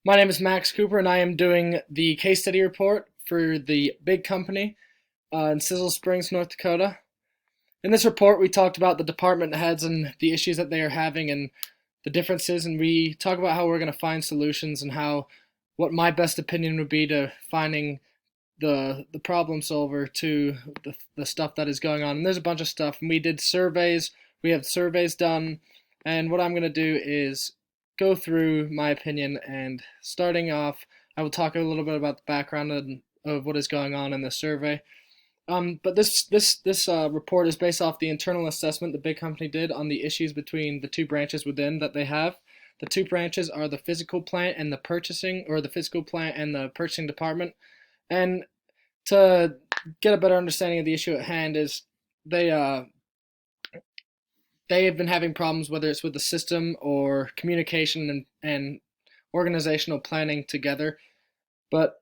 My name is Max Cooper, and I am doing the case study report for the big company in Sizzle Springs, North Dakota. In this report, we talked about the department heads and the issues that they are having and the differences, and we talk about how we're going to find solutions and how what my best opinion would be to finding the problem solver to the stuff that is going on. And there's a bunch of stuff, and we did surveys. We have surveys done, and what I'm going to do is go through my opinion. And starting off, I will talk a little bit about the background of what is going on in the survey. But this report is based off the internal assessment the big company did on the issues between the two branches within that they have. The two branches are the physical plant and the purchasing, or the physical plant and the purchasing department. And to get a better understanding of the issue at hand is they uh, they have been having problems, whether it's with the system or communication and organizational planning together. But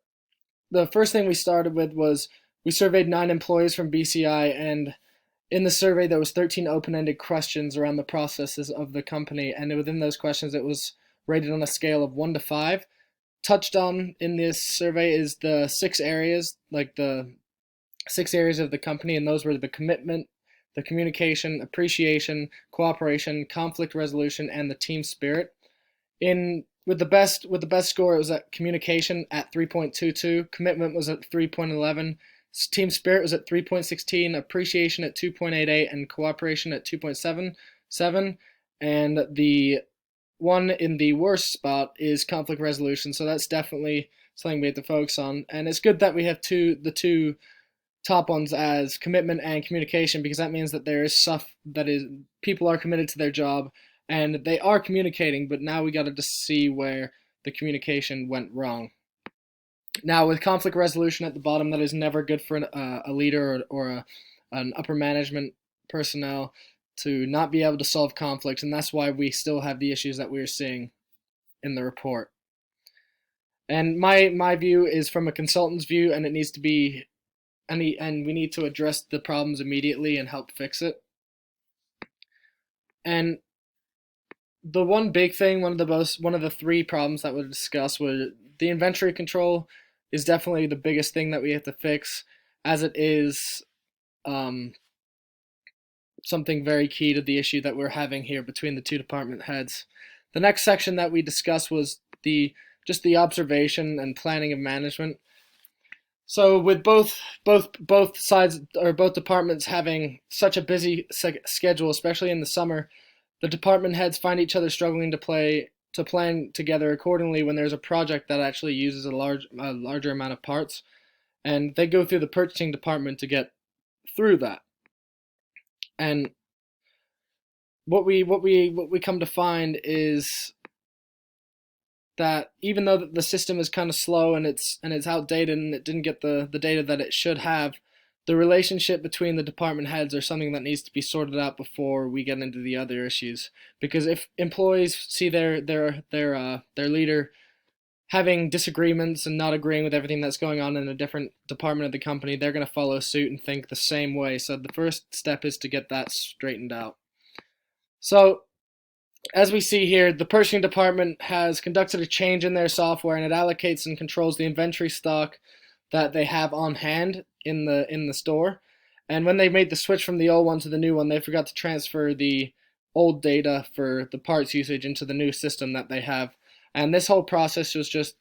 the first thing we started with was we surveyed 9 employees from BCI, and in the survey there was 13 open-ended questions around the processes of the company, and within those questions it was rated on a scale of 1 to 5. Touched on in this survey is the 6 areas, like the 6 areas of the company, and those were the commitment, the communication, appreciation, cooperation, conflict resolution, and the team spirit. In with the best score, it was at communication at 3.22, commitment was at 3.11, team spirit was at 3.16, appreciation at 2.88, and cooperation at 2.77. And the one in the worst spot is conflict resolution, so that's definitely something we have to focus on. And it's good that we have the two top ones as commitment and communication, because that means that there is stuff that is people are committed to their job and they are communicating, but now we got to just see where the communication went wrong. Now, with conflict resolution at the bottom, that is never good for a leader or an upper management personnel to not be able to solve conflicts, and that's why we still have the issues that we are seeing in the report. And my view is from a consultant's view, and it needs to be and we need to address the problems immediately and help fix it. And the one big thing, one of the 3 problems that we discussed was the inventory control is definitely the biggest thing that we have to fix, as it is um, something very key to the issue that we're having here between the two department heads. The next section that we discussed was the observation and planning of management. So with both sides, or both departments, having such a busy schedule, especially in the summer, the department heads find each other struggling to plan together accordingly when there's a project that actually uses a larger amount of parts, and they go through the purchasing department to get through that. And what we come to find is that even though the system is kind of slow and it's outdated and it didn't get the data that it should have, the relationship between the department heads are something that needs to be sorted out before we get into the other issues. Because if employees see their leader having disagreements and not agreeing with everything that's going on in a different department of the company, they're going to follow suit and think the same way. So the first step is to get that straightened out. So as we see here, the purchasing department has conducted a change in their software, and it allocates and controls the inventory stock that they have on hand in the store. And when they made the switch from the old one to the new one, they forgot to transfer the old data for the parts usage into the new system that they have. And this whole process was just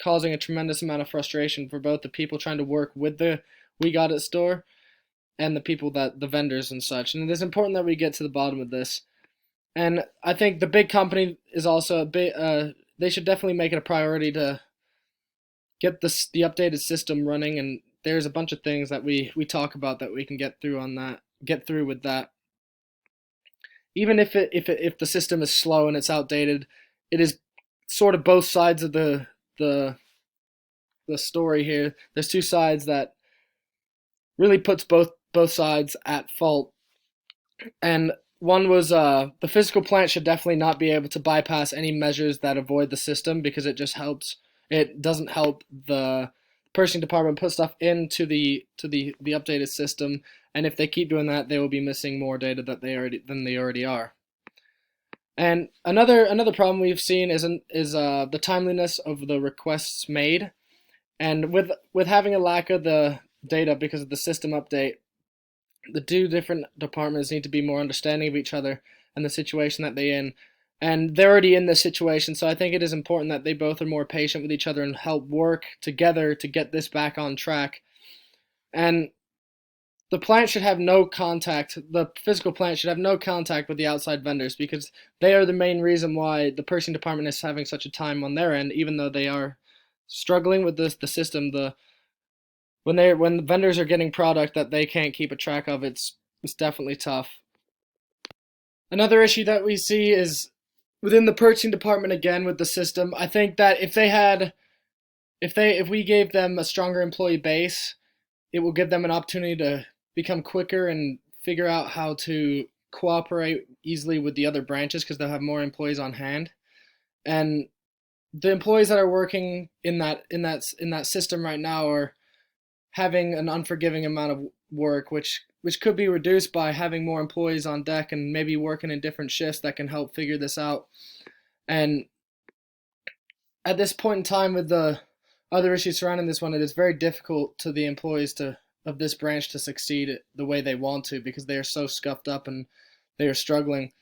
causing a tremendous amount of frustration for both the people trying to work with the We Got It store and the vendors and such. And it is important that we get to the bottom of this. And I think the big company is also a bit. They should definitely make it a priority to get the updated system running. And there's a bunch of things that we talk about that we can get through with that. Even if the system is slow and it's outdated, it is sort of both sides of the story here. There's 2 sides that really puts both sides at fault. And one was the physical plant should definitely not be able to bypass any measures that avoid the system, because it doesn't help the purchasing department put stuff into the updated system, and if they keep doing that, they will be missing more data than they already are. And another problem we've seen is the timeliness of the requests made, and with having a lack of the data because of the system update, the two different departments need to be more understanding of each other and the situation that they're in. And they're already in this situation, so I think it is important that they both are more patient with each other and help work together to get this back on track. And the plant should have no contact, the physical plant should have no contact with the outside vendors because they are the main reason why the purchasing department is having such a time on their end, even though they are struggling with the system. When the vendors are getting product that they can't keep a track of, it's definitely tough. Another issue that we see is within the purchasing department again with the system. I think that if we gave them a stronger employee base, it will give them an opportunity to become quicker and figure out how to cooperate easily with the other branches because they'll have more employees on hand. And the employees that are working in that system right now are having an unforgiving amount of work, which could be reduced by having more employees on deck and maybe working in different shifts that can help figure this out. And at this point in time, with the other issues surrounding this one, it is very difficult to the employees of this branch to succeed the way they want to because they are so scuffed up and they are struggling.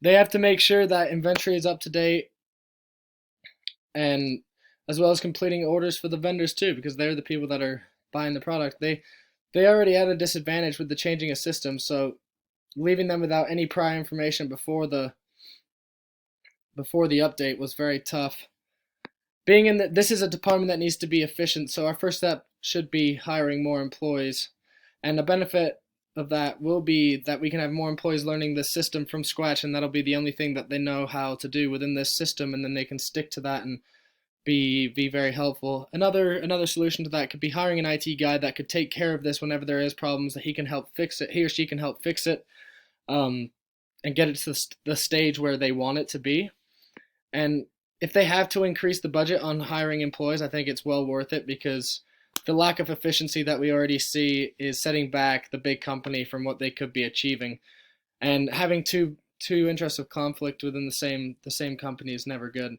They have to make sure that inventory is up to date, and as well as completing orders for the vendors too, because they're the people that are buying the product. They already had a disadvantage with the changing of systems, so leaving them without any prior information before the update was very tough. Being in this is a department that needs to be efficient, so our first step should be hiring more employees. And the benefit of that will be that we can have more employees learning the system from scratch, and that'll be the only thing that they know how to do within this system, and then they can stick to that and be very helpful. Another solution to that could be hiring an IT guy that could take care of this whenever there is problems, that he can help fix it. He or she can help fix it, um, and get it to the stage where they want it to be. And if they have to increase the budget on hiring employees, I think it's well worth it because the lack of efficiency that we already see is setting back the big company from what they could be achieving. And having two interests of conflict within the same company is never good.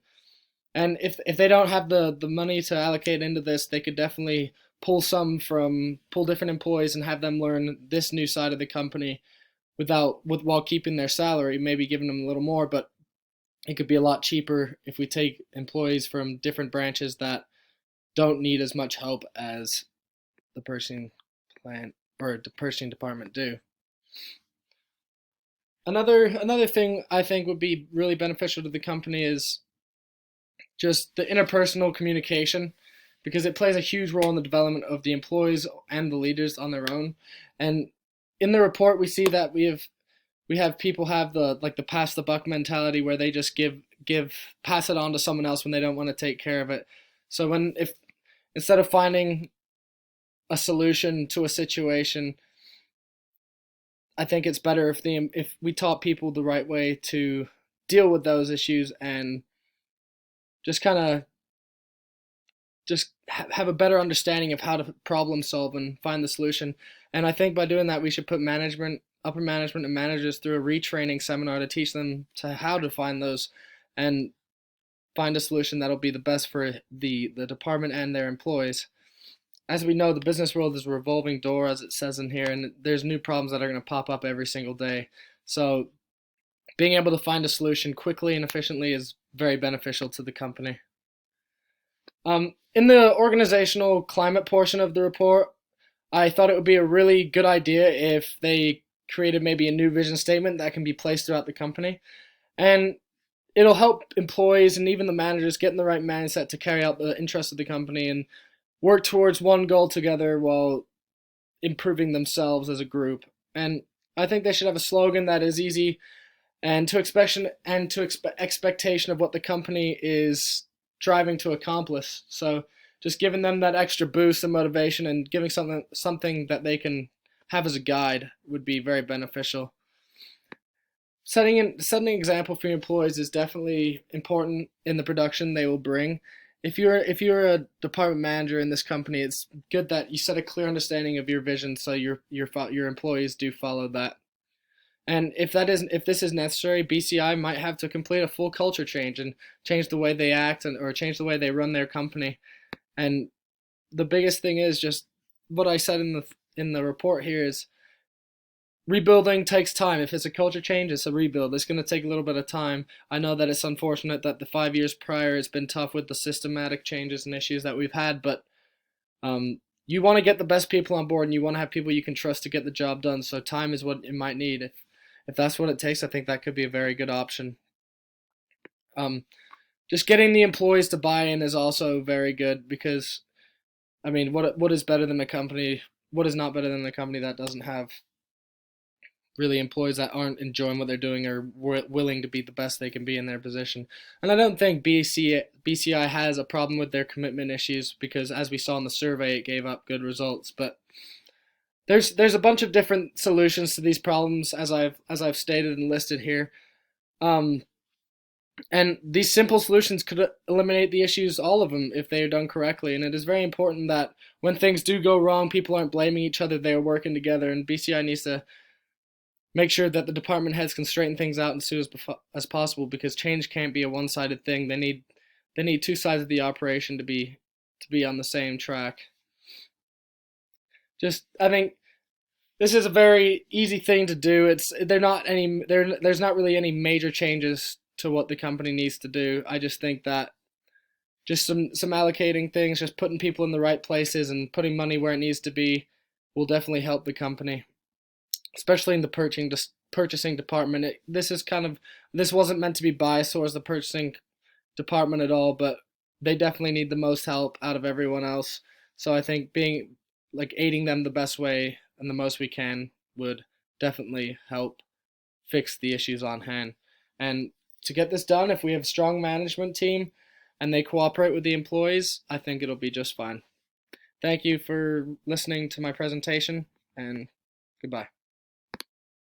And if they don't have the money to allocate into this, they could definitely pull different employees and have them learn this new side of the company while keeping their salary, maybe giving them a little more, but it could be a lot cheaper if we take employees from different branches that don't need as much help as the purchasing plant or the purchasing department do. Another thing I think would be really beneficial to the company is just the interpersonal communication because it plays a huge role in the development of the employees and the leaders on their own. And in the report we see that we have people have the pass the buck mentality where they just pass it on to someone else when they don't want to take care of it. So when if instead of finding a solution to a situation, I think it's better if we taught people the right way to deal with those issues and just kind of just have a better understanding of how to problem solve and find the solution. And I think by doing that, we should put upper management, and managers through a retraining seminar to teach them to how to find those and find a solution that'll be the best for the department and their employees. As we know, the business world is a revolving door, as it says in here, and there's new problems that are going to pop up every single day. So being able to find a solution quickly and efficiently is very beneficial to the company. In the organizational climate portion of the report, I thought it would be a really good idea if they created maybe a new vision statement that can be placed throughout the company. And it'll help employees and even the managers get in the right mindset to carry out the interests of the company and work towards one goal together while improving themselves as a group. And I think they should have a slogan that is easy and to expectation of what the company is striving to accomplish. So just giving them that extra boost and motivation and giving something that they can have as a guide would be very beneficial. Setting an example for your employees is definitely important in the production they will bring. If you're a department manager in this company, it's good that you set a clear understanding of your vision so your employees do follow that. And if this is necessary, BCI might have to complete a full culture change and change the way they act or change the way they run their company. And the biggest thing is just what I said in the report here is rebuilding takes time. If it's a culture change, it's a rebuild. It's going to take a little bit of time. I know that it's unfortunate that the 5 years prior has been tough with the systematic changes and issues that we've had, but you want to get the best people on board, and you want to have people you can trust to get the job done. So time is what it might need. If that's what it takes, I think that could be a very good option. Just getting the employees to buy in is also very good because, I mean, what is better than a company? What is not better than a company that doesn't have really employees that aren't enjoying what they're doing or willing to be the best they can be in their position? And I don't think BCI has a problem with their commitment issues because, as we saw in the survey, it gave up good results. But there's a bunch of different solutions to these problems, as I've stated and listed here. And these simple solutions could eliminate the issues, all of them, if they are done correctly. And it is very important that when things do go wrong, people aren't blaming each other, they're working together. And BCI needs to make sure that the department heads can straighten things out as soon as possible, because change can't be a one-sided thing. They need two sides of the operation to be on the same track. I think this is a very easy thing to do. There's not really any major changes to what the company needs to do. I just think that just some allocating things, just putting people in the right places and putting money where it needs to be will definitely help the company, especially in the purchasing department. This wasn't meant to be biased towards the purchasing department at all, but they definitely need the most help out of everyone else. So I think aiding them the best way and the most we can would definitely help fix the issues on hand. And to get this done, if we have a strong management team and they cooperate with the employees, I think it'll be just fine. Thank you for listening to my presentation, and goodbye.